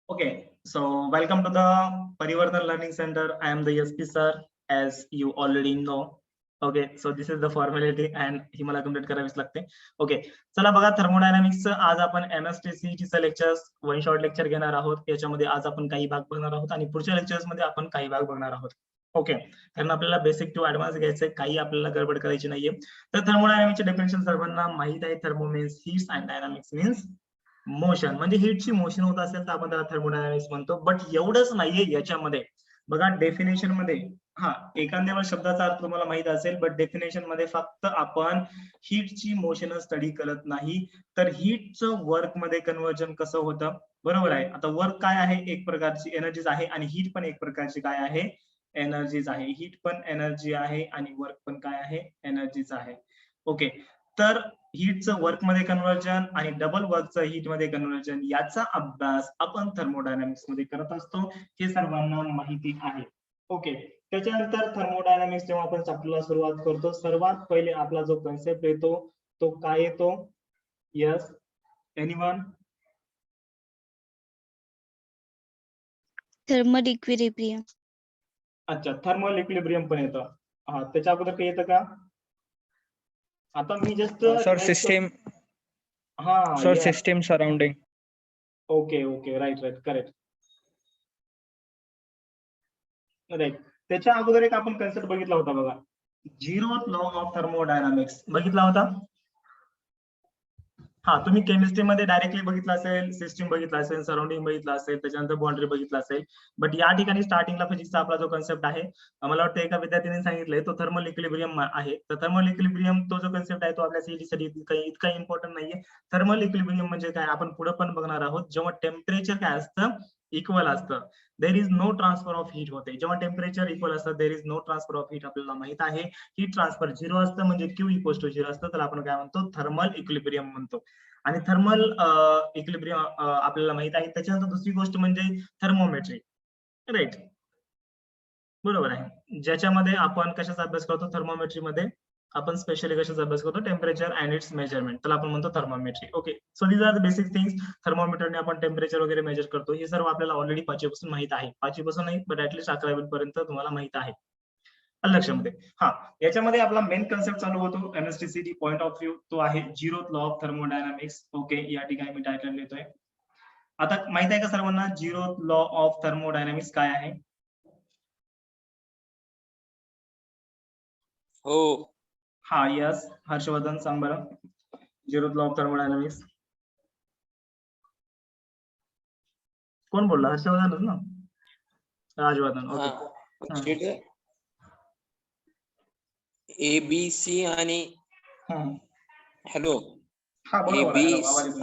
Okay, so welcome to the Parivartan Learning Center. I am the SP sir, as you already know. Okay, so this is the formality and ही मला complete करावीच लागते. Okay, चला बघा थर्मोडायनामिक्सचं आज आपण MSTCETचं lectures one short lecture घेणार आहोत. याच्यामध्ये आज आपण काही भाग बघणार आहोत आणि पुढच्या लेक्चर्स मध्ये आपण काही भाग बघणार आहोत. ओके, कारण आपल्याला बेसिक टू ऍडव्हान्स घ्यायचंय, काही आपल्याला गडबड करायची नाहीये. तर थर्मोडायनामिक्सचे डेफिनेशन सर्वांना माहित आहे. Thermo means heats and dynamics means motion, म्हणजे हीटची मोशन होत असेल तर आपण त्याला थर्मोडायनामिक्स म्हणतो. बट एवढंच नाहीये याच्यामध्ये. बघा डेफिनेशन मध्ये हा एखाद्या शब्दाचा अर्थ तुम्हाला माहित असेल, बट डेफिनेशन मध्ये फक्त आपण हीटची मोशन स्टडी करत नाही, तर हीटचं वर्क मध्ये कन्व्हर्जन कसं होतं. बरोबर आहे. आता वर्क काय आहे, एक प्रकारची एनर्जीज आहे आणि हीट पण एक प्रकारची काय आहे, एनर्जीज आहे. हीट पण एनर्जी आहे आणि वर्क पण काय आहे, एनर्जीच आहे. ओके, तर हीटचं वर्क मध्ये कन्व्हर्जन आणि डबल वर्कचं हीट मध्ये कन्व्हर्जन याचा अभ्यास आपण थर्मोडायनामिक्स मध्ये करत असतो, हे सर्वांना माहिती आहे. ओके, त्याच्यानंतर थर्मोडायनामिक्स जेव्हा आपण चॅप्टरला सुरुवात करतो, सर्वात पहिले आपला जो कन्सेप्ट येतो तो काय येतो. Yes, anyone? Thermal equilibrium. अच्छा, थर्मल इक्विलिब्रियम पण येतं. हा, त्याच्या अगोदर काही येतं का? आता मी जस्ट सर सिस्टम, हा sir system surrounding. Okay okay, right right, correct. Right, त्याच्या अगोदर एक आपण कन्सेप्ट बघितला होता बघा, झिरो लॉ ऑफ थर्मोडायनामिक्स बघितला होता. हा, तुम्ही केमिस्ट्रीमध्ये डायरेक्टली बघितलं असेल, सिस्टीम बघितला असेल, सराउंडिंग बघितलं असेल, त्याच्यानंतर बाउंड्री बघितलं असेल. बट या ठिकाणी स्टार्टिंगला फिजिक्सचा आपला जो कन्सेप्ट आहे, मला वाटतं एका विद्यार्थ्यांनी सांगितलंय, तो थर्मल इक्विलिब्रियम आहे. तर थर्मल इक्विलिब्रियम तो जो कन्सेप्ट आहे तो आपल्या सीईटीसाठी इतका इम्पॉर्टंट नाहीये. थर्मल इक्विलिब्रियम म्हणजे काय आपण पुढे पण बघणार आहोत. जेव्हा टेम्परेचर काय असतं, इक्वल असतं, there is no transfer of heat होते. जेव्हा टेम्परेचर इक्वल असतं, there is no transfer of heat आपल्याला माहित आहे. हीट ट्रान्सफर झिरो असतं, म्हणजे क्यू इक्वल्स टू झिरो असतं, तर आपण काय म्हणतो, थर्मल इक्विलिब्रियम म्हणतो. आणि थर्मल इक्विलिब्रियम आपल्याला माहित आहे. त्याच्यानंतर दुसरी गोष्ट म्हणजे थर्मोमेट्री. राईट, बरोबर आहे. ज्याच्यामध्ये आपण कशाचा अभ्यास करतो, थर्मोमेट्री मध्ये आपण स्पेशली कशाचा अभ्यास करतो, टेम्परेचर अँड इट्स मेजरमेंट, त्याला आपण म्हणतो thermometry. Okay, so these are the basic things. थर्मोमीटरने आपण टेम्परेचर वगैरे मेजर करतो, हे सर्व आपल्याला ऑलरेडी 5वी पासून माहित आहे. 5वी पासून नाही, बट ऍटलीस्ट 11वी पर्यंत तुम्हाला माहित आहे. लक्षामध्ये. हा, याच्यामध्ये आपला मेन कन्सेप्ट चालू होतो एमएसटीसीटी पॉइंट ऑफ व्ह्यू, तो आहे zero law of thermodynamics. Okay, या ठिकाणी मी टायटल लिहितोय. आता माहित आहे का सर्वांना झिरो लॉ ऑफ थर्मोडायनामिक्स काय आहे? हो. हा, यस, हर्षवर्धन सांग बरं, झिरो लॉ ऑफ थर्मोडायनामिक्स कोण बोलला? हर्षवर्धनच ना, राजवर्धन. ओके, एबीसी आणि हॅलो, हा ए बी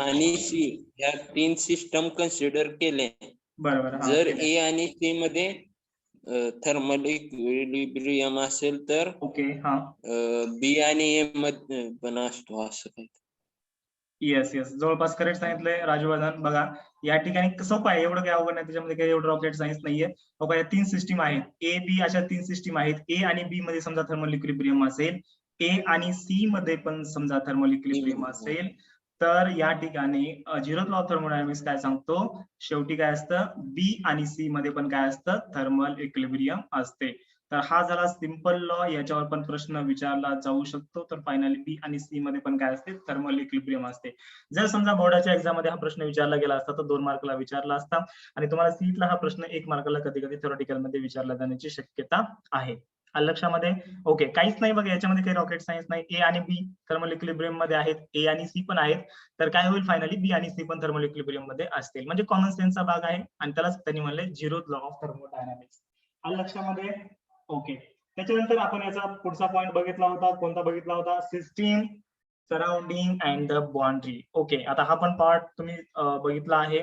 आणि सी या तीन सिस्टम कन्सिडर केले. बरोबर. जर ए आणि सी मध्ये थर्मल इक्विलिब्रियम असेल तर ओके, हा, बी आणि ए मध्ये पण असतो असं काही. येस येस, जवळपास करेक्ट सांगितलंय राजवर्धन. बघा या ठिकाणी सोपं आहे, एवढं काही अवघड नाही, त्याच्यामध्ये काही एवढं रॉकेट सायन्स नाहीये. बघा, या तीन सिस्टीम आहेत, ए बी अशा तीन सिस्टीम आहेत. ए आणि बी मध्ये समजा थर्मल इक्विलिब्रियम असेल, ए आणि सी मध्ये पण समजा थर्मल इक्विलिब्रियम असेल, तर या ठिकाणी झिरो लॉ ऑफ थर्मोडायनामिक्स काय सांगतो, शेवटी काय असतं, बी आणि सी मध्ये पण काय असतं, थर्मल इक्विलिब्रियम असते. तर हा झाला सिंपल लॉ, याच्यावर पण प्रश्न विचारला जाऊ शकतो. तर फायनली बी आणि सी मध्ये पण काय असते, थर्मल इक्विलिब्रियम असते. जर समजा बोर्डाच्या एक्झाम मध्ये हा प्रश्न विचारला गेला असता तर 2 मार्कला विचारला असता, आणि तुम्हाला सीटला हा प्रश्न 1 मार्काला कधी कधी थेरॉटिकल मध्ये विचारला जाण्याची शक्यता आहे. लक्षामध्ये. ओके, काहीच नाही बघा, याच्यामध्ये काही रॉकेट सायन्स नाही. ए आणि बी थर्मल इक्विलिब्रियम मध्ये आहेत, ए आणि सी पण आहेत, तर काय होईल, फायनली बी आणि सी पण थर्मल इक्विलिब्रियम मध्ये असतील. म्हणजे कॉमन सेन्सचा भाग आहे आणि त्यालाच त्यांनी म्हणले झिरो लॉ ऑफ थर्मोडायनामिक्स. लक्षामध्ये. ओके, त्याच्यानंतर आपण याचा पुढचा पॉइंट बघितला होता, कोणता बघितला होता, system surrounding and the boundary. Okay, आता हा पण पार्ट तुम्ही बघितला आहे,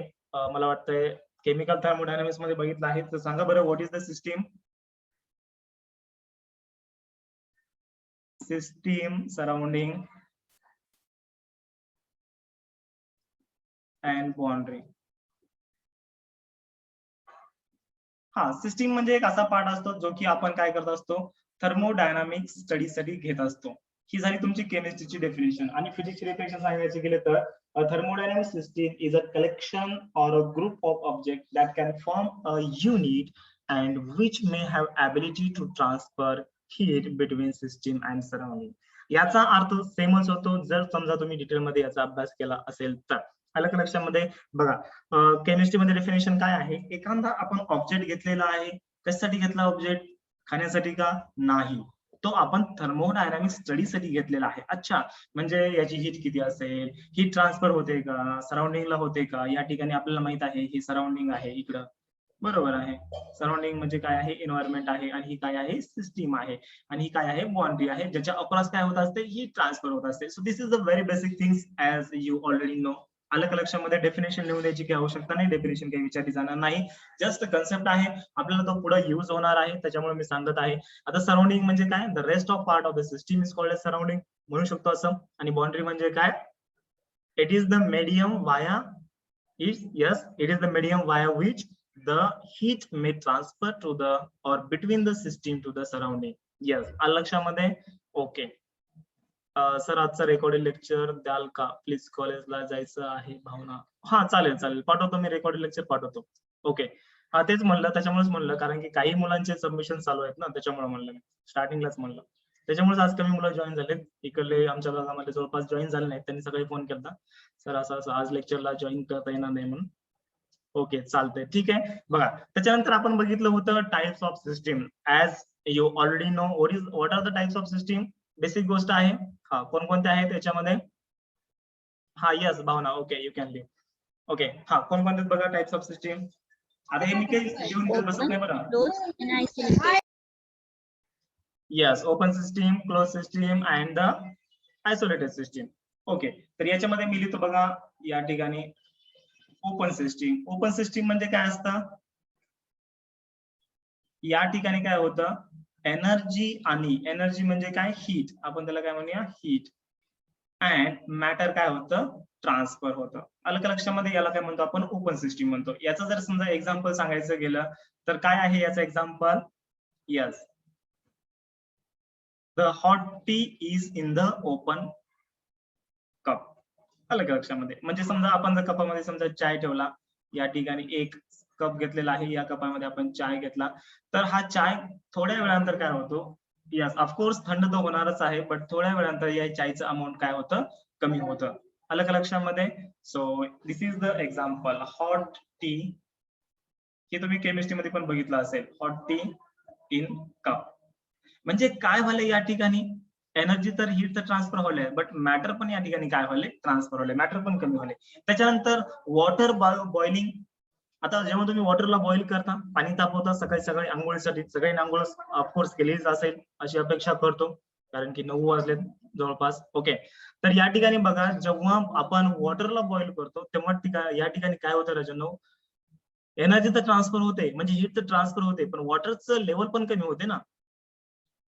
मला वाटतंय केमिकल थर्मोडायनामिक्स मध्ये बघितला आहे. तर सांगा बरं, what is the system? System surrounding and boundary. हा, सिस्टीम म्हणजे एक असा पार्ट असतो जो की आपण काय करत असतो, थर्मोडायनामिक्स स्टडीसाठी घेत असतो. ही झाली तुमची केमिस्ट्रीची डेफिनेशन. आणि फिजिक्सची डेफिनेशन सांगायची गेले तर thermodynamics thermodynamic system is a collection or a group of objects that can form a unit and which may have ability to transfer heat between system and surrounding. याचा अर्थ सेमच होतो जर समजा तुम्ही डिटेल मध्ये याचा अभ्यास केला असेल तर. आलं का लक्षामध्ये? बघा केमिस्ट्री मध्ये डेफिनेशन काय आहे? एखादा आपण ऑब्जेक्ट घेतलेला आहे, कशासाठी घेतला ऑब्जेक्ट? खाण्यासाठी का? नाही, तो आपण थर्मोडायनामिक स्टडीसाठी घेतलेला आहे. अच्छा, म्हणजे याची हीट किती असेल, हीट ट्रान्सफर होते का, सराउंडिंगला होते का? या ठिकाणी आपल्याला माहित आहे ही सराउंडिंग आहे इकडं, बरोबर आहे. सराउंडिंग म्हणजे काय आहे? एन्व्हायरमेंट आहे आणि ही काय आहे? सिस्टीम आहे आणि ही काय आहे? बाउंड्री आहे, ज्याच्या अक्रॉस काय होत असते? हीट ट्रान्सफर होत असते. So this is the very basic things as you already no. आलं का लक्षामध्ये? डेफिनेशन लिहून द्यायची काही आवश्यकता नाही, डेफिनेशन काही विचारली जाणार नाही, जस्ट कन्सेप्ट आहे, आपल्याला तो पुढे युज होणार आहे, त्याच्यामुळे मी सांगत आहे. आता सराउंडिंग म्हणजे काय? The rest of part of the system is called as surrounding म्हणू शकतो असं. आणि बाउंड्री म्हणजे काय? It is the medium via it is the medium via which the heat may transfer to the or between the system to the surrounding. Yes, आलं लक्षामध्ये? Okay. Sir आजचा recorded lecture द्याल का? प्लीज कॉलेजला जायचं आहे भावना. हा चालेल चालेल, पाठवतो मी, रेकॉर्डेड लेक्चर पाठवतो. ओके, हा तेच म्हणलं, त्याच्यामुळेच म्हणलं, कारण की काही मुलांचे सबमिशन चालू आहेत ना, त्याच्यामुळे म्हणलं मी स्टार्टिंगलाच म्हणलं. त्याच्यामुळेच आज कमी मुलं जॉईन झालेत. इकडले आमच्या भागामध्ये जवळपास जॉईन झाले नाहीत, त्यांनी सगळे फोन केला सर असं असं आज लेक्चरला जॉईन करता येणार नाही म्हणून. ओके, चालतंय, ठीक आहे. बघा, त्याच्यानंतर आपण बघितलं होतं types of system. As you already know what are the types of system. Basic गोष्ट आहे. हा, कोणकोणते आहेत त्याच्यामध्ये? हा yes Bhavana, okay, you can leave. Okay, हा, कोणकोणते बघा टाइप्स ऑफ सिस्टीम. आता हे मी काही लिहून बसत नाही बरं. Yes, open system, close system and the isolated system. Okay, तर याच्यामध्ये मी लिहितो बघा या ठिकाणी ओपन सिस्टीम. ओपन सिस्टीम म्हणजे काय असतं? या ठिकाणी काय होतं? एनर्जी आणि एनर्जी म्हणजे काय? हीट. आपण त्याला काय म्हणूया? हीट. अँड मॅटर काय होतं? ट्रान्सफर होतं. आलं का लक्षामध्ये? याला काय म्हणतो आपण? ओपन सिस्टीम म्हणतो. याचं जर समजा एक्झाम्पल सांगायचं गेलं तर काय आहे याचं example? Yes, the hot T is in the open cup. आलं का लक्षामध्ये? म्हणजे समजा आपण जर कपामध्ये समजा चाय ठेवला, या ठिकाणी एक कप घेतलेला आहे, या कपामध्ये आपण चाय घेतला, तर हा चाय थोड्या वेळानंतर काय होतो? यस, ऑफकोर्स थंड तर होणारच आहे, बट थोड्या वेळानंतर या चायचं अमाऊंट काय होतं? कमी होतं. आलं का लक्षामध्ये? So this is the example hot T. हे तुम्ही केमिस्ट्रीमध्ये पण बघितलं असेल, हॉट टी इन कप. म्हणजे काय व्हायला या ठिकाणी? एनर्जी तर हीट तर ट्रान्सफर होले, बट मॅटर पण या ठिकाणी काय व्हायले? ट्रान्सफर होले, मॅटर पण कमी होले. त्याच्यानंतर वॉटर बॉइलिंग. आता जेव्हा तुम्ही वॉटरला बॉईल करता, पाणी तापवता सकाळी सकाळी आंघोळीसाठी, सगळ्यांनी आंघोळ ऑफकोर्स केलीच असेल अशी अपेक्षा करतो, कारण की 9 वाजलेत जवळपास. ओके, तर या ठिकाणी बघा, जेव्हा आपण वॉटरला बॉईल करतो तेव्हा या ठिकाणी काय होतं राजांनो? एनर्जी तर ट्रान्सफर होते, म्हणजे हीट तर ट्रान्सफर होते, पण वॉटरचं लेवल पण कमी होते ना,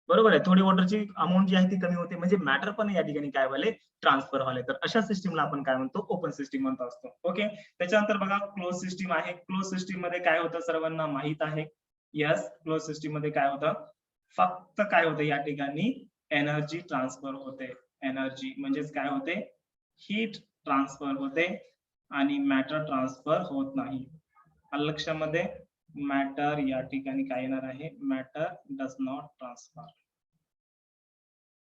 बरोबर आहे. थोडी वॉटरची अमाऊंट जी आहे ती कमी होते, म्हणजे मॅटर पण या ठिकाणी काय व्हायले? ट्रान्सफर व्हायले. तर अशा सिस्टीमला आपण काय म्हणतो? ओपन सिस्टीम म्हणतो असतो. ओके, त्याच्यानंतर बघा क्लोज सिस्टीम आहे. क्लोज सिस्टीम मध्ये काय होतं? सर्वांना माहित आहे. यस, क्लोज सिस्टीम मध्ये काय होतं? फक्त काय होतं या ठिकाणी? एनर्जी ट्रान्सफर होते. एनर्जी म्हणजेच काय होते? हीट ट्रान्सफर होते आणि मॅटर ट्रान्सफर होत नाही. लक्षामध्ये? मॅटर या ठिकाणी काय येणार आहे? Matter does not transfer.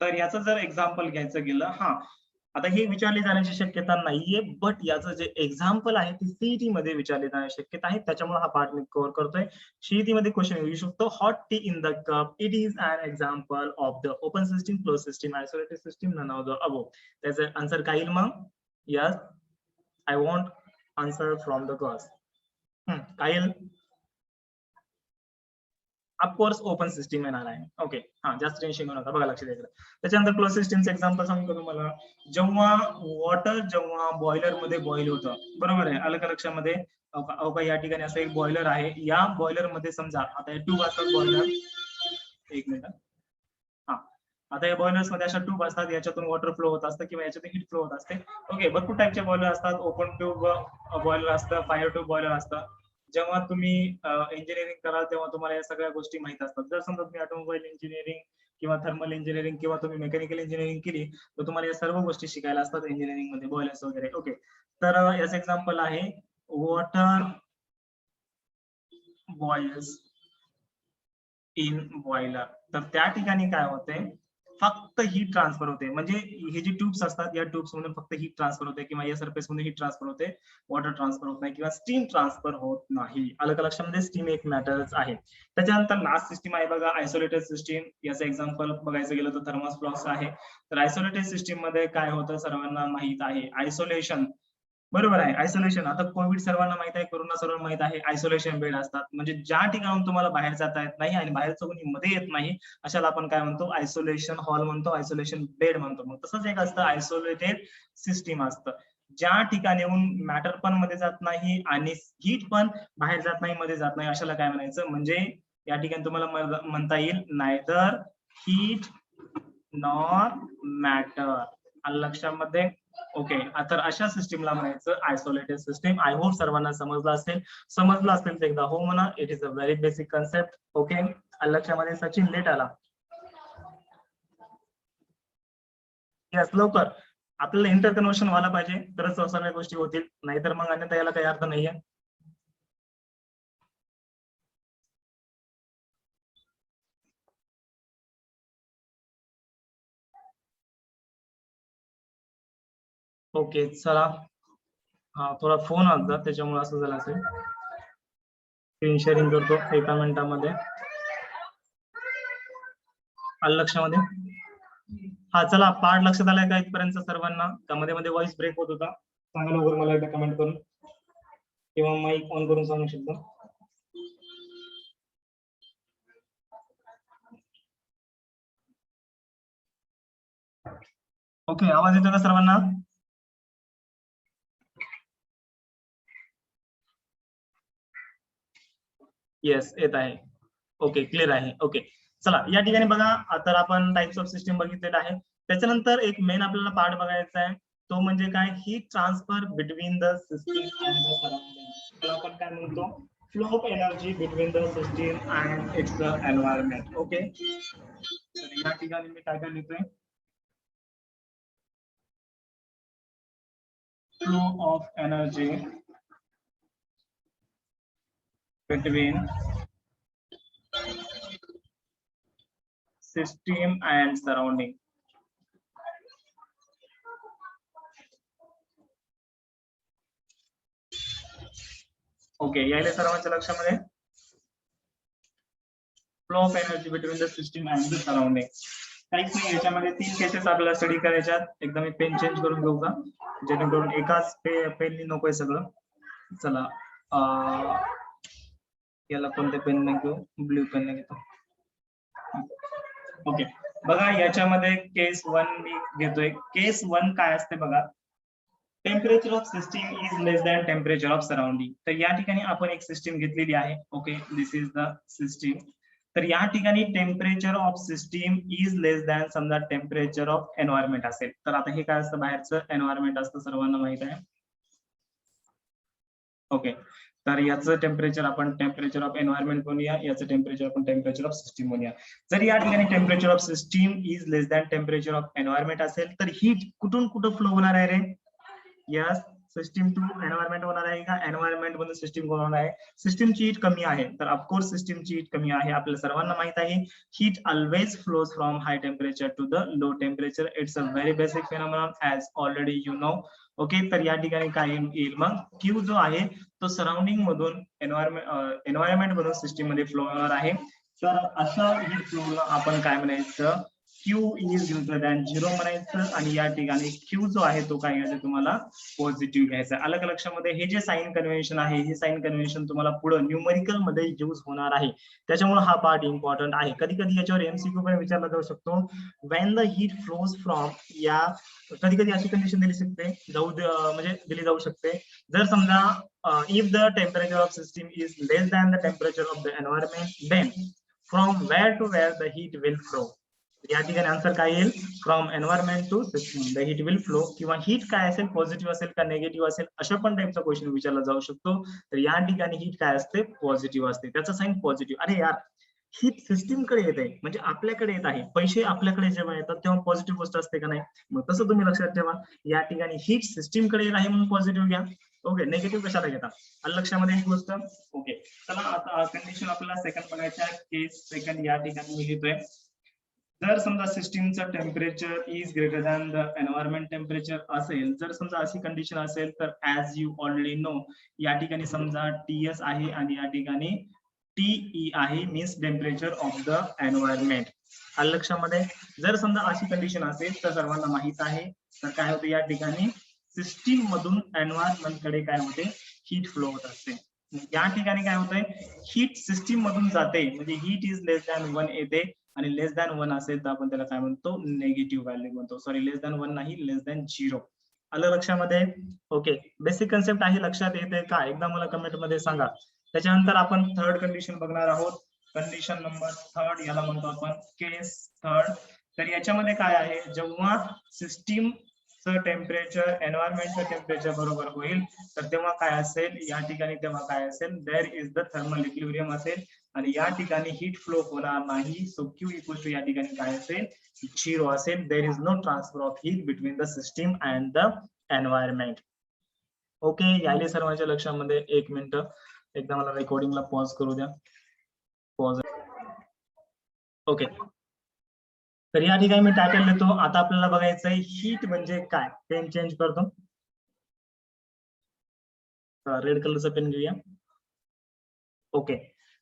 तर याचं जर एक्झाम्पल घ्यायचं गेलं, हा, आता हे विचारले जाण्याची शक्यता नाहीये, बट याचं जे एक्झाम्पल आहे ते सीईटी मध्ये विचारले जाण्याची शक्यता आहे, त्याच्यामुळे हा पार्ट मी कव्हर करतोय. सीईटी मध्ये क्वेश्चन येऊ शकतो. Hot tea in the cup, it is an example of the open system, close system, isolated system, none of the above. त्याचं आन्सर काय येईल मग? Yes, I want answer from the girls. काय येईल? Of course open system येणार आहे. Okay, हा, जास्त टेन्शन घेऊ नका, बघा लक्ष द्यायचं. त्याच्यानंतर क्लोज सिस्टीमचं एक्झाम्पल सांगतो तुम्हाला. जेव्हा वॉटर बॉयलर मध्ये बॉईल होतं, बरोबर आहे, आलं का लक्षामध्ये? या ठिकाणी असं एक बॉयलर आहे. या बॉयलर मध्ये समजा आता हे ट्यूब असतात बॉयलर, एक मिनिट, हा, आता या बॉयलर्स मध्ये अशा ट्यूब असतात, याच्यातून वॉटर फ्लो होत असतं किंवा याच्यातून हीट फ्लो होत असते. ओके, भरपूर टाईपचे बॉयलर असतात. ओपन ट्यूब बॉयलर असतं, फायर ट्यूब बॉयलर असतं. जेव्हा तुम्ही इंजिनिअरिंग कराल तेव्हा तुम्हाला या सगळ्या गोष्टी माहित असतात. जर समजा तुम्ही ऑटोमोबाईल इंजिनिअरिंग किंवा थर्मल इंजिनिअरिंग किंवा तुम्ही मेकॅनिकल इंजिनिअरिंग केली तर तुम्हाला या सर्व गोष्टी शिकायला असतात इंजिनिअरिंग मध्ये, बॉयलर्स वगैरे. ओके, तर याचं एक्झाम्पल आहे वॉटर बॉइल्स इन बॉयलर. तर त्या ठिकाणी काय होते, फक्त हीट ट्रान्सफर होते. म्हणजे हे जे ट्यूब्स असतात या ट्यूब्स मधून फक्त हीट ट्रान्सफर होते किंवा या सरफेस मधून हीट ट्रान्सफर होते, वॉटर ट्रान्सफर होत नाही किंवा स्टीम ट्रान्सफर होत नाही. अलग लक्षामध्ये स्टीम एक मॅटरच आहे. त्याच्यानंतर लास्ट सिस्टीम आहे बघा आयसोलेटेड सिस्टीम. याचं एक्झाम्पल बघायचं गेलं तर थर्मोफ्लॉक्स आहे. तर आयसोलेटेड सिस्टीम मध्ये काय होतं सर्वांना माहित आहे, आयसोलेशन. बरोबर आहे, आयसोलेशन. आता कोविड सर्वांना माहित आहे, कोरोना सर्वांना माहित आहे, आयसोलेशन बेड असतात. म्हणजे ज्या ठिकाणून तुम्हाला बाहेर जाता येत नाही आणि बाहेरचं कोणी मध्ये येत नाही अशाला आपण काय म्हणतो, आयसोलेशन हॉल म्हणतो, आयसोलेशन बेड म्हणतो. मग तसंच एक असतं आयसोलेटेड सिस्टीम असतं, ज्या ठिकाणीहून मॅटर पण मध्ये जात नाही आणि हीट पण बाहेर जात नाही, मध्ये जात नाही, अशाला काय म्हणायचं. म्हणजे या ठिकाणी तुम्हाला म्हणता येईल नायदर हीट नॉर मॅटर. लक्षामध्ये. ओके, तर अशा सिस्टीमला म्हणायचं आयसोलेटेड सिस्टीम. आय होप सर्वांना समजलं असेल. समजलं असेल तर एकदा हो म्हणा. It is a very basic concept. Okay, लक्षामध्ये. सचिन लेट आला. यस, लवकर. आपल्याला इंटरकनेक्शन व्हायला पाहिजे तरच सगळ्या गोष्टी होतील, नाहीतर मग अन्यथा याला काही अर्थ नाहीये. ओके, चला. हा, थोडा फोन आला त्याच्यामुळे असं झालं असेल. स्क्रीन शेअरिंग करतो एका मिनिटामध्ये. आलं लक्षामध्ये. हा, चला. पार्ट लक्षात आलाय का इथपर्यंत सर्वांना? का मध्ये मध्ये व्हॉइस ब्रेक होत होता? सांगा लवकर मला एकदा कमेंट करून किंवा माईक ऑन करून सांगू शकता. ओके, आवाज येतो का सर्वांना? येस, येत आहे. ओके, क्लिअर आहे. ओके, चला. या ठिकाणी बघा, तर आपण टाइप्स ऑफ सिस्टीम बघितलेला आहे. त्याच्यानंतर एक मेन आपल्याला पार्ट बघायचा आहे, तो म्हणजे काय, heat transfer between the system and the surrounding. त्याला आपण काय म्हणतो, flow of energy between the system and it's environment. Okay, तर या ठिकाणी मी काय काय लिहितोय, flow of energy between system and surrounding. Okay, यायला सर्वांच्या लक्षामध्ये. Flow of energy between the system and the surrounding. काहीच नाही, याच्यामध्ये 3 केसेस आपल्याला स्टडी करायच्यात. एकदा मी पेन चेंज करून घेऊ का, जेणेकरून एकाच पेननी नकोय सगळं. चला, याला कोणत्या पेनने घेऊ, ब्ल्यू पेनने घेतो. ओके, बघा याच्यामध्ये केस 1 मी घेतोय. केस 1 काय असते बघा, temperature of system is less than temperature of surrounding. तर या ठिकाणी आपण एक सिस्टीम घेतलेली आहे. Okay, this is the system. तर या ठिकाणी temperature of system is less than समजा टेम्परेचर ऑफ एन्व्हायरमेंट असेल. तर आता हे काय असतं, बाहेरचं एन्व्हायरमेंट असतं, सर्वांना माहित आहे. ओके, तर याचं टेम्परेचर आपण टेम्परेचर ऑफ एन्व्हायरमेंट म्हणूया, याचं टेम्परेचर आपण टेम्परेचर ऑफ सिस्टीम म्हणूया. जर या ठिकाणी temperature of system is less than temperature of environment असेल तर हीट कुठून कुठं फ्लो होणार आहे रे? यस, सिस्टीम टू एन्व्हायरमेंट होणार आहे का एन्व्हायरमेंट मधून सिस्टीम होणार आहे? सिस्टीमची हीट कमी आहे तर ऑफकोर्स सिस्टीमची हीट कमी आहे. आपल्याला सर्वांना माहित आहे heat always flows from high temperature to the low temperature. It's a very basic phenomenon as already you know. Okay, तर या ठिकाणी काय येईल मग, क्यू जो आहे तो सराउंडिंग मधून एन्व्हायरमेंट मधून सिस्टीम मध्ये फ्लो होणार आहे. तर अशा हीट फ्लोला आपण काय म्हणायचं, Q इज ग्रेटर दॅन 0 म्हणायचं. आणि या ठिकाणी Q जो आहे तो काय घ्यायचा, तुम्हाला पॉझिटिव्ह घ्यायचा. अलग लक्षामध्ये. हे जे साइन कन्व्हेन्शन आहे, हे साइन कन्व्हेन्शन तुम्हाला पुढे न्यूमरिकल मध्ये यूज होणार आहे, त्याच्यामुळे हा पार्ट इम्पॉर्टंट आहे. कधी कधी याच्यावर एमसीक्यू पण विचारला जाऊ शकतो. When the heat flows from, या कधी कधी अशी कंडिशन दिली शकते, म्हणजे दिली जाऊ शकते, जर समजा if the temperature of system is less than the temperature of the environment, then from where to where the heat will flow. या ठिकाणी आन्सर काय येईल, from environment to system the heat will flow. किंवा heat काय असेल, positive असेल का negative असेल, अशा पण टाइपचा क्वेश्चन विचारला जाऊ शकतो. तर या ठिकाणी हीट काय असते, पॉझिटिव्ह असते, त्याचा साइन पॉझिटिव्ह. अरे यार, हीट सिस्टीम कडे येत आहे, म्हणजे आपल्याकडे येत आहे. पैसे आपल्याकडे जेव्हा येतात तेव्हा पॉझिटिव्ह गोष्ट असते का नाही? मग तसं तुम्ही लक्षात ठेवा, या ठिकाणी हीट सिस्टीम कडे येत आहे म्हणून पॉझिटिव्ह घ्या. ओके, निगेटिव्ह कशाला घेता? आलं लक्षामध्ये एक गोष्ट. ओके, चला आता कंडिशन आपल्याला सेकंड बघायचं आहे. केस सेकंड या ठिकाणी मी लिहितोय. जर समजा सिस्टीमचं temperature is greater than the environment temperature असेल, जर समजा अशी कंडिशन असेल तर ऍज यू ऑलरेडी नो, या ठिकाणी समजा टीएस आहे आणि या ठिकाणी टीई आहे, means temperature of the environment. आलं लक्षामध्ये? जर समजा अशी कंडिशन असेल तर सर्वांना माहित आहे, तर काय होते या ठिकाणी सिस्टीम मधून एन्व्हायरमेंट कडे काय होते, हीट फ्लो होत असते. या ठिकाणी काय होतंय, हीट सिस्टीम मधून जाते, म्हणजे हीट इज लेस दॅन 1 येते आणि लेस दॅन 1 असेल तर आपण त्याला काय म्हणतो, नेगेटिव्ह व्हॅल्यू म्हणतो. सॉरी, लेस दॅन 1 नाही, लेस दॅन 0. आलं लक्षामध्ये? ओके, बेसिक कन्सेप्ट आहे, लक्षात येते का? एकदा मला कमेंट मध्ये सांगा. त्याच्यानंतर आपण थर्ड कंडिशन बघणार आहोत. कंडिशन नंबर थर्ड याला म्हणतो आपण केस थर्ड. तर याच्यामध्ये काय आहे, जेव्हा सिस्टीम टेम्परेचर एन्व्हायरमेंटचं टेम्परेचर बरोबर होईल तर तेव्हा काय असेल, या ठिकाणी तेव्हा काय असेल, there is the thermal equilibrium असेल आणि या ठिकाणी हीट फ्लो होणार नाही. सो क्यू इक्वल टू या ठिकाणी काय असेल, 0 असेल. There is no transfer of heat between the system and the environment. Okay, यायले सर्वांच्या लक्षामध्ये. एक मिनिट, एकदा मला रेकॉर्डिंगला पॉज करू द्या. पॉज. ओके, तर या ठिकाणी मी टायटल देतो. आता आपल्याला बघायचं आहे हीट म्हणजे काय. पेन चेंज करतो, रेड कलरचा पेन घेऊया. ओके,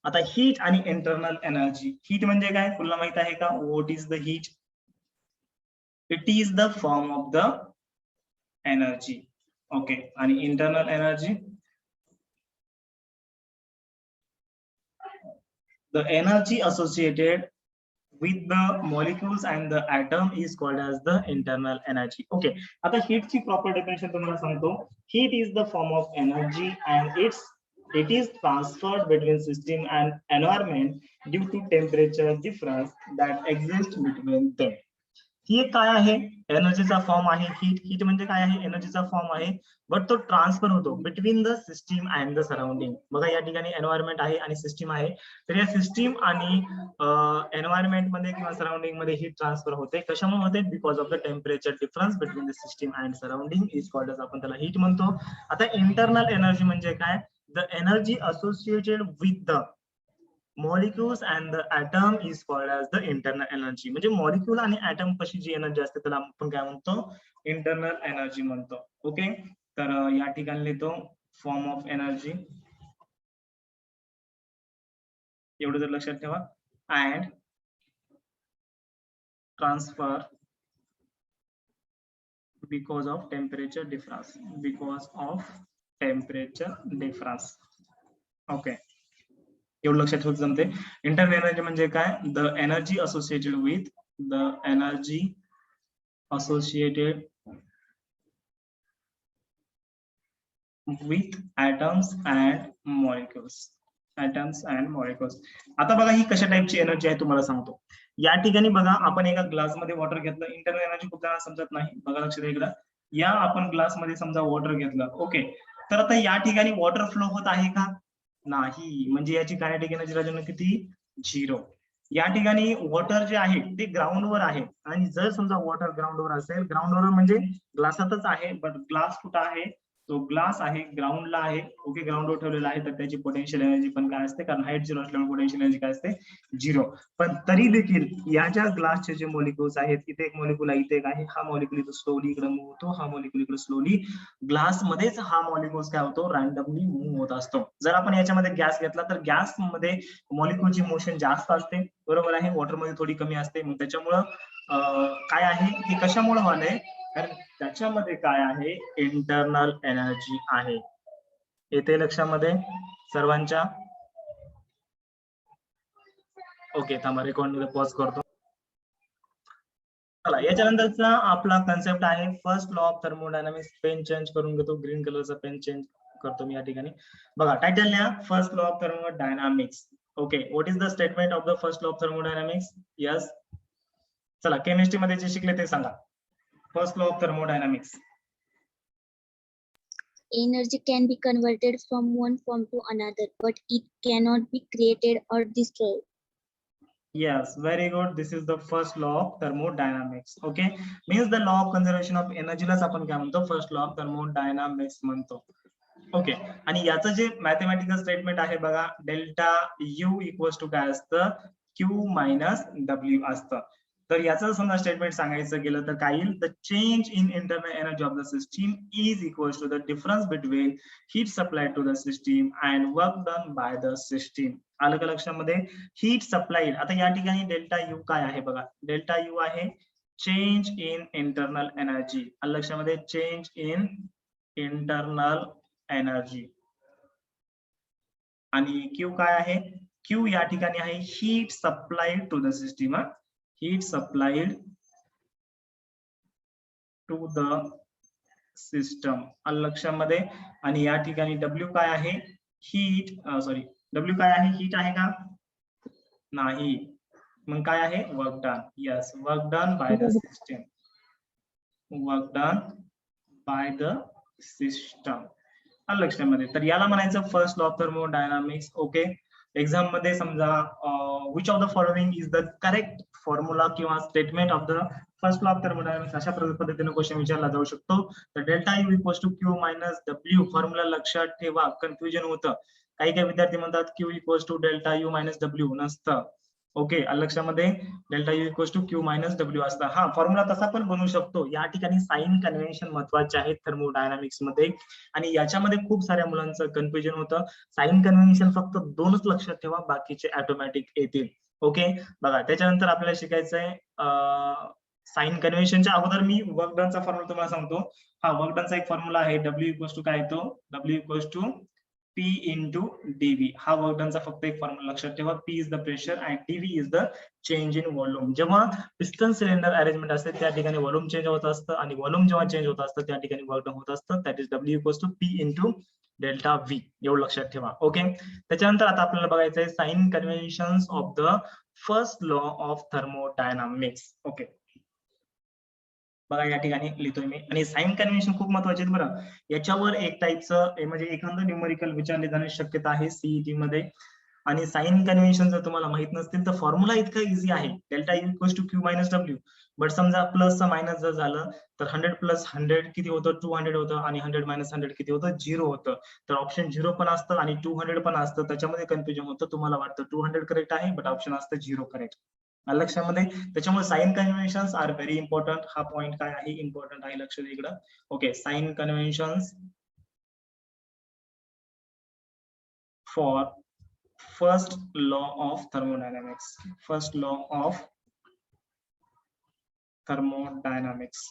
आता हीट आणि इंटरनल एनर्जी. हीट म्हणजे काय तुला माहित आहे का? What is the heat? It is the form of the energy. Okay, आणि internal energy, the energy associated with the molecules and the atom is called as the internal energy. Okay, आता heat ची proper definition तुम्हाला सांगतो. Heat is the form of energy and it is transferred between system and environment due to temperature difference that exists between them. ही काय आहे, एनर्जीचा form आहे heat. Heat म्हणजे काय आहे, एनर्जीचा फॉर्म आहे, बट तो ट्रान्सफर होतो between the system and the surrounding. बघा या ठिकाणी एन्व्हायरमेंट आहे आणि सिस्टीम आहे, तर या सिस्टीम आणि एन्व्हायरमेंट मध्ये किंवा सराउंडिंग मध्ये हीट ट्रान्सफर होते. कशामुळे होते? Because of the temperature difference between the system and surrounding is called as, आपण त्याला हीट म्हणतो. आता इंटरनल एनर्जी म्हणजे काय? The energy associated with the molecules and the atom is called as the internal energy. म्हणजे molecule आणि atom कशी जी energy असते त्याला आपण काय म्हणतो, इंटरनल एनर्जी म्हणतो. ओके, तर या ठिकाणी लिहितो फॉर्म ऑफ एनर्जी, एवढं जर लक्षात ठेवा. And transfer because of temperature difference, because of temperature difference. Okay, एवढं लक्षात ठेवत जमते. इंटरनल एनर्जी म्हणजे काय? The energy associated with, the energy associated with atoms and molecules. atoms and molecules. आता बघा ही कशा टाइपची एनर्जी आहे तुम्हाला सांगतो. या ठिकाणी बघा आपण एका ग्लास मध्ये वॉटर घेतलं, इंटरनल एनर्जी खूप जणांना समजत नाही. बघा लक्ष द्या इकडं, या आपण ग्लास मध्ये समजा वॉटर घेतलं. ओके, तर आता या ठिकाणी वॉटर फ्लो होत आहे का? नाही, म्हणजे याची कायनेटिक एनर्जी राजन किती? 0. या ठिकाणी वॉटर जे आहे ते ग्राउंडवर आहे आणि जर समजा वॉटर ग्राउंडवर असेल, ग्राउंडवर म्हणजे ग्लासातच आहे, बट ग्लास कुठं आहे? तो ग्लास आहे ग्राउंडला आहे. ओके, ग्राउंडवर ठेवलेला आहे, तर त्याची पोटेन्शियल एनर्जी पण काय असते, कारण हाईट 0 असल्यामुळे पोटेन्शियल एनर्जी काय असते? 0. पण तरी देखील याच्या ग्लासचे जे मॉलिक्युल्स आहेत, इथे एक मॉलिक्युल आहे, इथे एक आहे, हा मॉलिक्युल इथे स्लोली इकडे मूव्ह होतो, हा मॉलिक्युल इकडे स्लोली, ग्लास मध्येच हा मॉलिक्युल्स काय होतो, रॅन्डमली मूव्ह होत असतो. जर आपण याच्यामध्ये गॅस घेतला तर गॅस मध्ये मॉलिक्युलची मोशन जास्त असते, बरोबर आहे, वॉटर मध्ये थोडी कमी असते. मग त्याच्यामुळं काय आहे, हे कशामुळे व्हायलंय? कारण त्याच्यामध्ये काय आहे, इंटरनल एनर्जी आहे. येते लक्षामध्ये सर्वांच्या? ओके, थांबा, रेकॉर्ड मध्ये पॉज करतो. चला, याच्यानंतरचा आपला कन्सेप्ट आहे first law of thermodynamics. Pen change करून घेतो, ग्रीन कलरचा पेन चेंज करतो मी या ठिकाणी. बघा टायटल लिहा, first law of thermodynamics. Okay, what is the statement of the first law of thermodynamics? Yes, चला केमिस्ट्री मध्ये जे शिकले ते सांगा. First law of thermodynamics. Energy can be converted from one form to another, but it cannot be created or destroyed. Yes, very good. This is the first law of thermodynamics. Okay, means the law of conservation of energy लाच आपण काय म्हणतो, first law of thermodynamics म्हणतो. Okay, आणि याचं जे mathematical statement आहे बघा, डेल्टा यू इक्वल्स टू काय असतं, क्यू मायनस डब्ल्यू असतं. तर याचं समजा स्टेटमेंट सांगायचं गेलं तर काय येईल, the change in internal energy of the system is equals to the difference between heat supplied to the system and work done by the system. आलं का लक्षामध्ये, हीट सप्लाइड. आता या ठिकाणी डेल्टा यू काय आहे बघा, डेल्टा यू आहे चेंज इन इंटरनल एनर्जी. आलं लक्षामध्ये, चेंज इन इंटरनल एनर्जी. आणि क्यू काय आहे, क्यू या ठिकाणी आहे heat supplied to the system. Heat supplied to the system. आलं लक्षामध्ये. आणि या ठिकाणी डब्ल्यू काय आहे, हीट, सॉरी, डब्ल्यू काय आहे, हीट आहे का, नाही, मग काय आहे, work done. Yes, work done by the system, work done by the system. आलं लक्षामध्ये. तर याला म्हणायचं first law of thermodynamics. Okay, exam मध्ये समजा which of the following is the correct formula किंवा statement of the first law of thermodynamics, अशा पद्धतीने क्वेश्चन विचारला जाऊ शकतो. तर delta U equals to Q minus W formula लक्षात ठेवा, कन्फ्युजन होतं. काही काही विद्यार्थी म्हणतात Q equals to delta U minus W, नसतं. ओके, लक्षामध्ये, delta U equals to Q minus W असतं. हा फॉर्म्युला तसा पण बनवू शकतो. या ठिकाणी साइन कन्व्हेन्शन महत्वाचे आहेत थर्मोडायनामिक्स मध्ये, आणि याच्यामध्ये खूप साऱ्या मुलांचं कन्फ्युजन होतं. साइन कन्व्हेन्शन फक्त दोनच लक्षात ठेवा, बाकीचे ऑटोमॅटिक येतील. ओके, बघा त्याच्यानंतर आपल्याला शिकायचंय साइन कन्व्हेन्शनच्या अगोदर मी वर्क डनचा फॉर्म्युला तुम्हाला सांगतो. हा वर्क डनचा एक फॉर्म्युला आहे, डब्ल्यू इक्वल्स टू काय येतो, W equals to P into dV. हा वर्क डनचा फक्त एक फॉर्म्युला लक्षात ठेवा. P is the pressure and dV is the change in volume. जेव्हा पिस्टन सिलेंडर अरेंजमेंट असते त्या ठिकाणी व्हॉल्यूम चेंज होत असतं, आणि व्हॉल्यूम जेव्हा चेंज होत असतं त्या ठिकाणी वर्क डन होत असतं. That is W equals to P into delta V. एवढं लक्षात ठेवा. ओके, त्याच्यानंतर आता आपल्याला बघायचं आहे sign conventions of the first law of thermodynamics. Okay, बघा या ठिकाणी लिहितोय मी, आणि साइन कन्व्हेन्शन खूप महत्वाचे आहेत बरं. याच्यावर एक टाईपचं म्हणजे एखादं न्यूमरिकल विचारले जाण्याची शक्यता आहे सीईटी मध्ये. आणि साइन कन्व्हेन्शन जर तुम्हाला माहित नसतील तर फॉर्म्युला इतका इझी आहे, delta U equals to Q minus W. But समजा प्लस मायनस जर झालं तर 100 प्लस 100 किती होतं, 200 होतं, आणि 100 मायनस 100 किती होतं, 0 होतं. तर ऑप्शन 0 पण असतं आणि 200 पण असतं, त्याच्यामध्ये कन्फ्युजन होतं. तुम्हाला वाटतं 200 करेक्ट आहे, बट ऑप्शन असतं 0 करेक्ट. लक्षामध्ये. त्याच्यामुळे sign conventions are very important. हा पॉइंट काय आहे, इम्पॉर्टंट आहे, लक्ष द्या इकडं. Okay, sign conventions for first law of thermodynamics. First law of thermodynamics.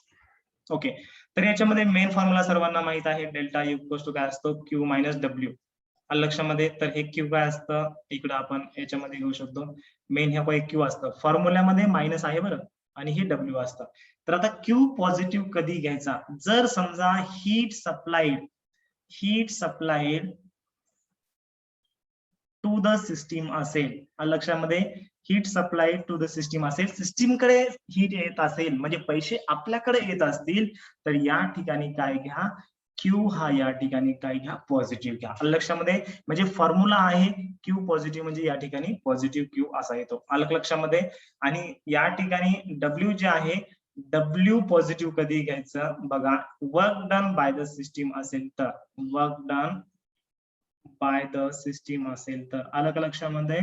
Okay, तर याच्यामध्ये मेन फॉर्म्युला सर्वांना माहित आहे, डेल्टा यू इक्वल्स टू काय असतो, क्यू मायनस डब्ल्यू. लक्षामध्ये. तर हे क्यू काय असतं, इकडं आपण याच्यामध्ये घेऊ शकतो. मेन हे काही क्यू असतं, फॉर्म्युल्यामध्ये मायनस आहे बरं, आणि हे डब्ल्यू असतं. तर आता क्यू पॉझिटिव्ह कधी घ्यायचा, जर समजा heat supplied to the system असेल. लक्षामध्ये, heat supplied to the system असेल, सिस्टीमकडे हीट येत असेल, म्हणजे पैसे आपल्याकडे येत असतील, तर या ठिकाणी काय घ्या, क्यू हा या ठिकाणी काय घ्या, पॉझिटिव्ह घ्या. लक्षामध्ये, म्हणजे फॉर्म्युला आहे क्यू पॉझिटिव्ह, म्हणजे या ठिकाणी पॉझिटिव्ह क्यू असा येतो. अलग लक्षामध्ये. आणि या ठिकाणी डब्ल्यू जे आहे, डब्ल्यू पॉझिटिव्ह कधी घ्यायचं बघा, work done by the system असेल तर, work done by the system असेल तर. अलग लक्षामध्ये,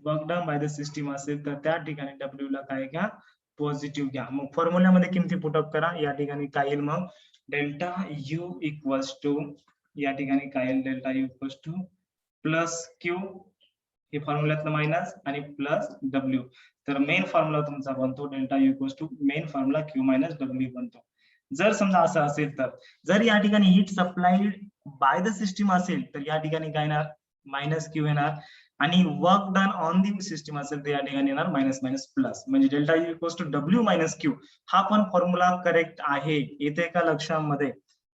work done by the system असेल तर त्या ठिकाणी डब्ल्यू ला काय घ्या, पॉझिटिव्ह घ्या. मग फॉर्म्युल्यामध्ये किमती पुटअप करा. या ठिकाणी काय येईल मग, डेल्टा यू इक्वल्स टू, या ठिकाणी काय येईल, delta U equals to plus Q, हे फॉर्म्युल्यातलं मायनस, आणि प्लस डब्ल्यू. तर मेन फॉर्म्युला तुमचा बनतो delta U equals to main formula Q minus W बनतो. जर समजा असं असेल तर, जर या ठिकाणी heat supplied by the system असेल तर या ठिकाणी काय येणार, मायनस क्यू येणार. आणि work done on the system असेल तर या ठिकाणी येणार मायनस मायनस प्लस, म्हणजे delta U equals to W minus Q. हा पण फॉर्म्युला करेक्ट आहे, येते का लक्षामध्ये.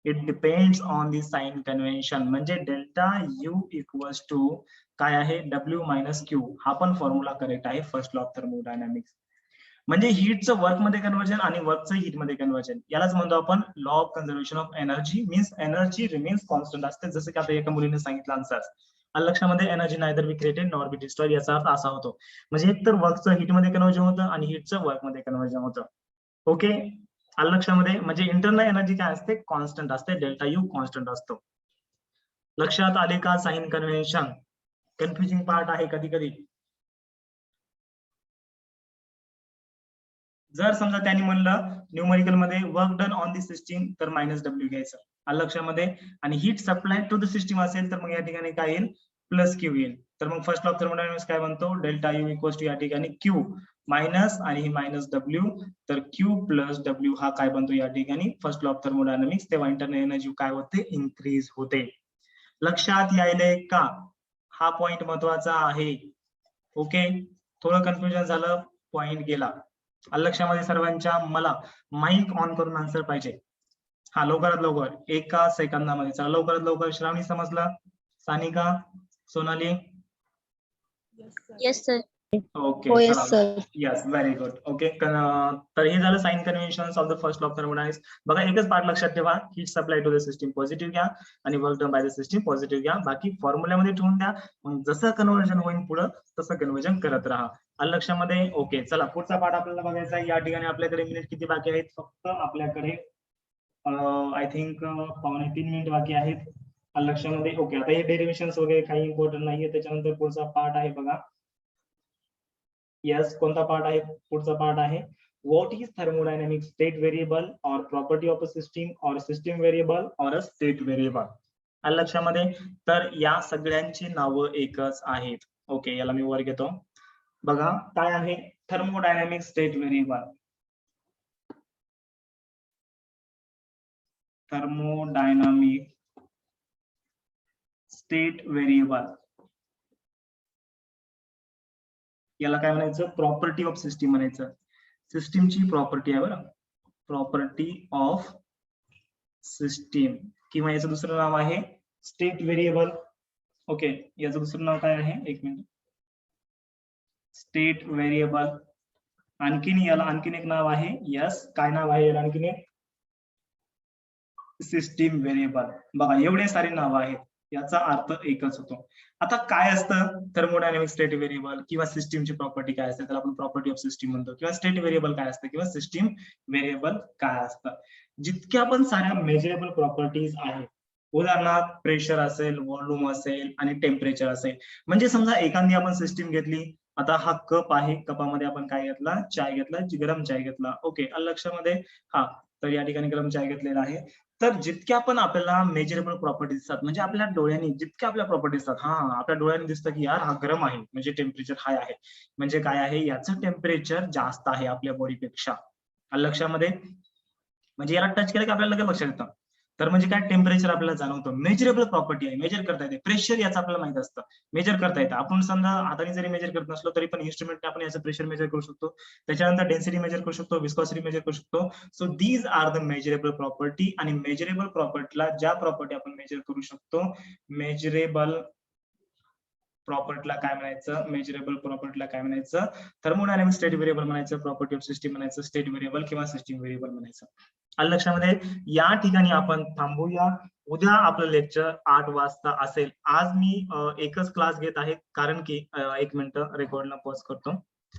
It depends on the sign convention, म्हणजे डेल्टा यू इक्वल्स टू काय आहे, डब्ल्यू मायनस क्यू. हा पण फॉर्म्युला करेक्ट आहे फर्स्ट लॉ ऑफ थर्मोडायनामिक्स. म्हणजे हीटचं वर्क मध्ये कन्व्हर्जन आणि वर्कचं हीट मध्ये कन्व्हर्जन, यालाच म्हणतो आपण law of conservation of energy. Means energy remains constant असते, जसं की आता एका मुलीने सांगितलं आन्सर. आलं लक्षामध्ये? Energy neither be created nor be destroyed, याचा अर्थ असा होतो. म्हणजे एक तर वर्कचं हीटमध्ये कन्व्हर्जन होतं आणि हीटचं वर्कमध्ये कन्व्हर्जन होतं. ओके, आलं लक्षामध्ये? म्हणजे इंटरनल एनर्जी काय असते? कॉन्स्टंट असते, डेल्टा यू कॉन्स्टंट असतो. लक्षात आले का? साइन कन्व्हेन्शन कन्फ्युजिंग पार्ट आहे कधी कधी. जर समजा त्यांनी म्हणलं न्यूमरिकल मध्ये work done on the system तर -W घ्यायचं, आलं लक्षामध्ये? आणि heat supply to the system असेल तर मग या ठिकाणी काय येईल? +Q येईल. तर मग फर्स्ट लॉ ऑफ थर्मोडायनामिक्स काय म्हणतो? डेल्टा यू इक्वल्स टू या ठिकाणी Q मायनस आणि ही -W, तर Q + W हा काय बनतो या ठिकाणी? First law of thermodynamics. तेव्हा इंटरनल एनर्जी काय होते? इन्क्रीज होते. लक्षात यायलंय का? हा पॉइंट महत्वाचा आहे. ओके, थोडं कन्फ्युजन झालं, पॉइंट गेला. लक्षामध्ये सर्वांच्या? मला माईक ऑन करून आन्सर पाहिजे. हा, लवकरात लवकर 1 सेकंदामध्ये. चला लवकरात लवकर. श्रावणी समजलं? Sanika, Sonali? Yes sir. Okay, हो येस चला. Sir. Yes, very good. Okay, तर हे झालं sign conventions of the first law of thermodynamics. बघा एकच पार्ट लक्षात ठेवा, heat supply to the system positive घ्या आणि work done by the system positive घ्या. बाकी फॉर्म्युल्यामध्ये ठेवून द्या, मग जसं कन्व्हर्जन होईल पुढं तसं कन्व्हर्जन करत राहा. आलं लक्षामध्ये? ओके, चला पुढचा पार्ट आपल्याला बघायचा आहे. या ठिकाणी आपल्याकडे मिनिट किती बाकी आहेत? फक्त आपल्याकडे आय थिंक 2.25 मिनिट बाकी आहेत. आलं लक्षामध्ये? ओके, आता हे डेरिव्हेशन्स वगैरे काही इम्पॉर्टंट नाहीये. त्याच्यानंतर पुढचा पार्ट आहे बघा. यस, कोणता पार्ट आहे? पुढचा पार्ट आहे what is thermodynamic state variable और प्रॉपर्टी ऑफ अ सिस्टीम और सिस्टीम व्हेरिएबल और अ स्टेट व्हेरिएबल. आलं लक्षामध्ये? तर या सगळ्यांची नावं एकच आहेत. ओके, याला मी वर घेतो. बघा काय आहे thermodynamic state variable. Thermodynamic state variable याला काय म्हणायचं? प्रॉपर्टी ऑफ सिस्टीम म्हणायचं. सिस्टीमची प्रॉपर्टी आहे बरं, प्रॉपर्टी ऑफ सिस्टीम, किंवा याचं दुसरं नाव आहे स्टेट व्हेरिएबल. ओके, याचं दुसरं नाव काय आहे? एक मिनिट. State variable. आणखीन याला आणखीन एक नाव आहे. यस, काय नाव आहे याला आणखीन एक? System variable. बघा एवढे सारे नाव आहेत, याचा अर्थ एकच होतो. आता काय असतं थर्मोडायनामिक स्टेट व्हेरिएबल किंवा सिस्टीमची प्रॉपर्टी काय असते? त्याला आपण प्रॉपर्टी ऑफ सिस्टीम म्हणतो. किंवा स्टेट व्हेरिएबल काय असतं किंवा सिस्टीम व्हेरिएबल काय असतं? जितक्या पण साऱ्या मेजरेबल प्रॉपर्टीज आहेत, उदाहरणार्थ प्रेशर असेल, व्हॉल्यूम असेल आणि टेम्परेचर असेल. म्हणजे समजा एखादी आपण सिस्टीम घेतली, आता हा कप आहे, कपामध्ये आपण काय घेतला? चाय घेतला, गरम चाय घेतला. ओके, आलं लक्षामध्ये? हा, तर या ठिकाणी गरम चाय घेतलेला आहे. तर जितक्या पण आपल्याला मेजरेबल प्रॉपर्टी दिसतात, म्हणजे आपल्या डोळ्यांनी जितक्या आपल्या प्रॉपर्टी दिसतात, हा आपल्या डोळ्यांनी दिसतं की यार हा गरम आहे म्हणजे टेम्परेचर हाय आहे, म्हणजे काय आहे? याचं टेम्परेचर जास्त आहे आपल्या बॉडीपेक्षा. आलं लक्षामध्ये? म्हणजे याला टच केलं की आपल्याला लगेच लक्षात येतं. तर म्हणजे काय? टेम्परेचर आपल्याला जाणवतं. मेजरेबल प्रॉपर्टी आहे, मेजर करता येते. प्रेशर याचं आपल्याला माहित असतं, मेजर करता येतं. आपण समजा हाताने जरी मेजर करत नसलो तरी पण इन्स्ट्रुमेंटने आपण याचं प्रेशर मेजर करू शकतो. त्याच्यानंतर डेन्सिटी मेजर करू शकतो, विस्कॉसिटी मेजर करू शकतो. So these are the measurable property. आणि मेजरेबल प्रॉपर्टीला ज्या प्रॉपर्टी आपण मेजर करू शकतो, मेजरेबल प्रॉपर्टीला काय म्हणायचं? मेजरेबल प्रॉपर्टीला काय म्हणायचं? थर्मोडायनामिक स्टेट व्हेरिएबल म्हणायचं, प्रॉपर्टी ऑफ सिस्टीम म्हणायचं, स्टेट व्हेरिएबल किंवा सिस्टीम व्हेरिएबल म्हणायचं. आलं लक्षामध्ये? या ठिकाणी आपण थांबूया. उद्या आपलं लेक्चर 8 वाजता असेल. आज मी एकच क्लास घेत आहे, कारण की 1 मिनिट रेकॉर्डला पॉज करतो.